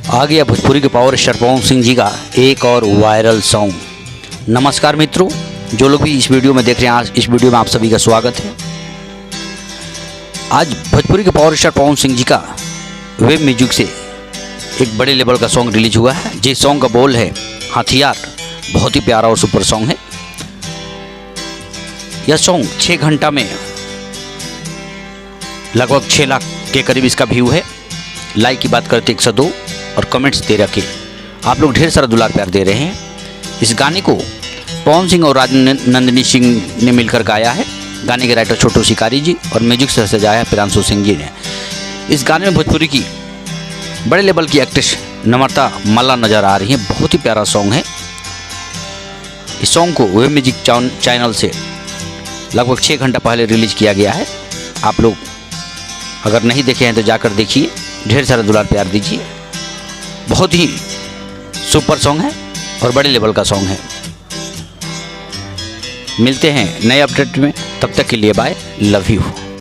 आ गया भोजपुरी के power star Pawan Singh ji का एक और वायरल सॉन्ग। नमस्कार मित्रों, जो लोग भी इस वीडियो में देख रहे हैं, आज इस वीडियो में आप सभी का स्वागत है। आज भोजपुरी के पावर स्टार पवन सिंह जी का वेब म्यूजिक से एक बड़े लेवल का सॉन्ग रिलीज हुआ है। जिस सॉन्ग का बोल है हथियार। बहुत ही प्यारा और सुपर सॉन्ग है। यह सॉन्ग 6 घंटा में लगभग 6 लाख के करीब इसका व्यू है। लाइक की बात करते 102 और कमेंट्स 13 के। आप लोग ढेर सारा दुलार प्यार दे रहे हैं। इस गाने को पवन सिंह और राजनंदिनी सिंह ने मिलकर गाया है। गाने के राइटर छोटू शिकारी जी और म्यूजिक से सजाया है प्रियांशु सिंह जी ने। इस गाने में भोजपुरी की बड़े लेवल की एक्ट्रेस नम्रता मल्ला नज़र आ रही है। बहुत ही प्यारा सॉन्ग है। इस सॉन्ग को वेब म्यूजिक चैनल से लगभग 6 घंटा पहले रिलीज किया गया है। आप लोग अगर नहीं देखे हैं तो जाकर देखिए, ढेर सारा दुलार प्यार दीजिए। बहुत ही सुपर सॉन्ग है और बड़े लेवल का सॉन्ग है। मिलते हैं नए अपडेट में, तब तक के लिए बाय, लव यू।